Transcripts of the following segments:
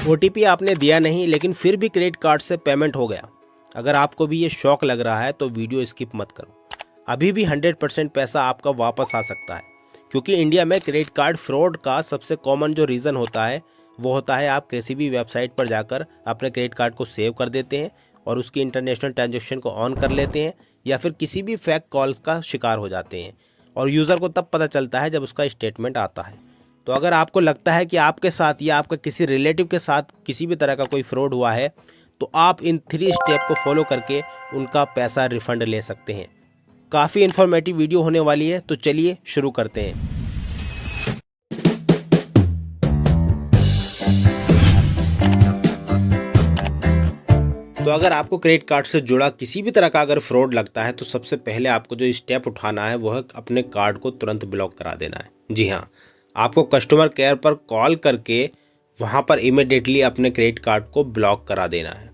OTP आपने दिया नहीं लेकिन फिर भी क्रेडिट कार्ड से पेमेंट हो गया। अगर आपको भी ये शौक लग रहा है तो वीडियो स्किप मत करो। अभी भी 100% पैसा आपका वापस आ सकता है, क्योंकि इंडिया में क्रेडिट कार्ड फ्रॉड का सबसे कॉमन जो रीज़न होता है वो होता है आप किसी भी वेबसाइट पर जाकर अपने क्रेडिट कार्ड को सेव कर देते हैं और उसकी इंटरनेशनल ट्रांजैक्शन को ऑन कर लेते हैं, या फिर किसी भी फेक कॉल्स का शिकार हो जाते हैं और यूज़र को तब पता चलता है जब उसका स्टेटमेंट आता है। तो अगर आपको लगता है कि आपके साथ या आपके किसी रिलेटिव के साथ किसी भी तरह का कोई फ्रॉड हुआ है, तो आप इन 3 स्टेप को फॉलो करके उनका पैसा रिफंड ले सकते हैं। काफ़ी इन्फॉर्मेटिव वीडियो होने वाली है, तो चलिए शुरू करते हैं। तो अगर आपको क्रेडिट कार्ड से जुड़ा किसी भी तरह का अगर फ्रॉड लगता है, तो सबसे पहले आपको जो स्टेप उठाना है वो है अपने कार्ड को तुरंत ब्लॉक करा देना है। जी हाँ, आपको कस्टमर केयर पर कॉल करके वहाँ पर इमीडिएटली अपने क्रेडिट कार्ड को ब्लॉक करा देना है,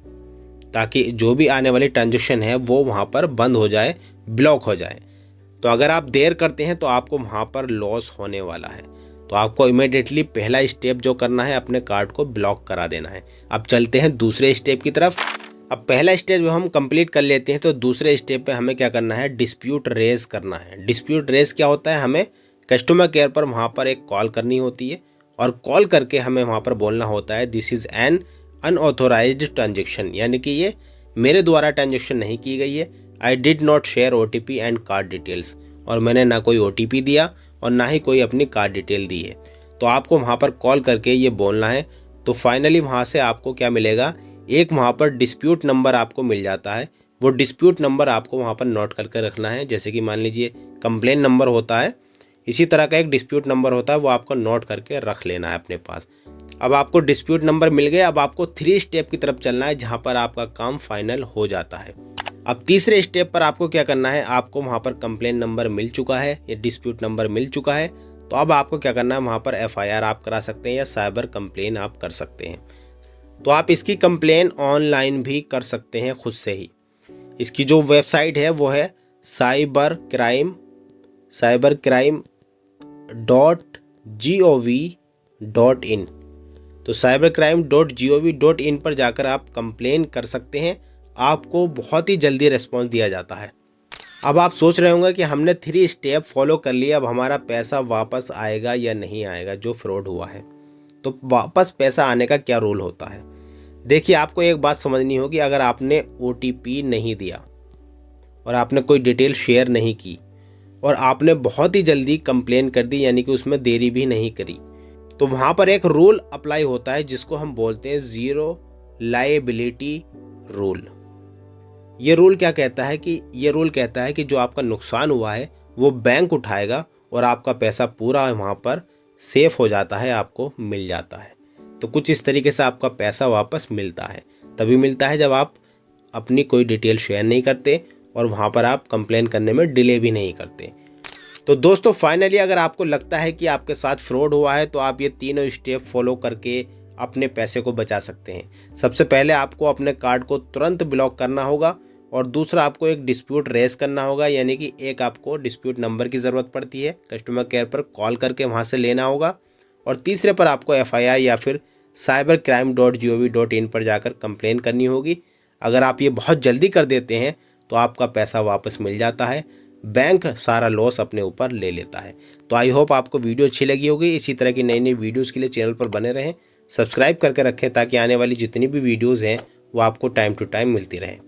ताकि जो भी आने वाली ट्रांजैक्शन है वो वहाँ पर बंद हो जाए, ब्लॉक हो जाए। तो अगर आप देर करते हैं तो आपको वहाँ पर लॉस होने वाला है। तो आपको इमीडिएटली पहला स्टेप जो करना है, अपने कार्ड को ब्लॉक करा देना है। अब चलते हैं दूसरे स्टेप की तरफ। अब पहला स्टेप जो हम कंप्लीट कर लेते हैं, तो दूसरे स्टेप पे हमें क्या करना है, डिस्प्यूट रेज करना है। डिस्प्यूट रेज क्या होता है, हमें कस्टमर केयर पर वहाँ पर एक कॉल करनी होती है और कॉल करके हमें वहाँ पर बोलना होता है this is an unauthorised transaction, यानी कि ये मेरे द्वारा ट्रांजेक्शन नहीं की गई है। I did not share OTP and card details, और मैंने ना कोई OTP दिया और ना ही कोई अपनी कार्ड डिटेल दी है। तो आपको वहाँ पर कॉल करके ये बोलना है। तो फाइनली वहाँ से आपको क्या मिलेगा, एक वहाँ पर डिस्प्यूट नंबर आपको मिल जाता है। वो डिस्प्यूट नंबर आपको वहाँ पर नोट करके रखना है। जैसे कि मान लीजिए कंप्लेन नंबर होता है, इसी तरह का एक डिस्प्यूट नंबर होता है, वो आपको नोट करके रख लेना है अपने पास। अब आपको डिस्प्यूट नंबर मिल गया। अब आपको 3 स्टेप की तरफ चलना है, जहाँ पर आपका काम फाइनल हो जाता है। अब तीसरे स्टेप पर आपको क्या करना है, आपको वहाँ पर कंप्लेन नंबर मिल चुका है, ये डिस्प्यूट नंबर मिल चुका है। तो अब आपको क्या करना है, वहाँ पर FIR आप करा सकते हैं या साइबर कंप्लेन आप कर सकते हैं। तो आप इसकी कंप्लेन ऑनलाइन भी कर सकते हैं खुद से ही। इसकी जो वेबसाइट है वो है cybercrime.gov.in। तो cybercrime.gov.in पर जाकर आप कंप्लेन कर सकते हैं। आपको बहुत ही जल्दी रिस्पॉन्स दिया जाता है। अब आप सोच रहे होंगे कि हमने 3 स्टेप फॉलो कर लिए, अब हमारा पैसा वापस आएगा या नहीं आएगा जो फ्रॉड हुआ है। तो वापस पैसा आने का क्या रूल होता है। देखिए, आपको एक बात समझनी होगी, अगर आपने OTP नहीं दिया और आपने कोई डिटेल शेयर नहीं की और आपने बहुत ही जल्दी कंप्लेन कर दी, यानी कि उसमें देरी भी नहीं करी, तो वहाँ पर एक रूल अप्लाई होता है जिसको हम बोलते हैं ज़ीरो लायबिलिटी रूल। ये रूल कहता है कि जो आपका नुकसान हुआ है वो बैंक उठाएगा और आपका पैसा पूरा वहाँ पर सेफ हो जाता है, आपको मिल जाता है। तो कुछ इस तरीके से आपका पैसा वापस मिलता है। तभी मिलता है जब आप अपनी कोई डिटेल शेयर नहीं करते और वहाँ पर आप कंप्लेन करने में डिले भी नहीं करते। तो दोस्तों, फाइनली अगर आपको लगता है कि आपके साथ फ्रॉड हुआ है, तो आप ये तीनों स्टेप फॉलो करके अपने पैसे को बचा सकते हैं। सबसे पहले आपको अपने कार्ड को तुरंत ब्लॉक करना होगा, और दूसरा आपको एक डिस्प्यूट रेज करना होगा, यानी कि एक आपको डिस्प्यूट नंबर की ज़रूरत पड़ती है, कस्टमर केयर पर कॉल करके वहाँ से लेना होगा, और तीसरे पर आपको FIR या फिर cybercrime.gov.in पर जाकर कंप्लेन करनी होगी। अगर आप ये बहुत जल्दी कर देते हैं तो आपका पैसा वापस मिल जाता है, बैंक सारा लॉस अपने ऊपर ले लेता है। तो आई होप आपको वीडियो अच्छी लगी होगी। इसी तरह की नई नई वीडियोज़ के लिए चैनल पर बने रहें, सब्सक्राइब करके रखें ताकि आने वाली जितनी भी वीडियोज़ हैं वो आपको टाइम टू टाइम मिलती रहें।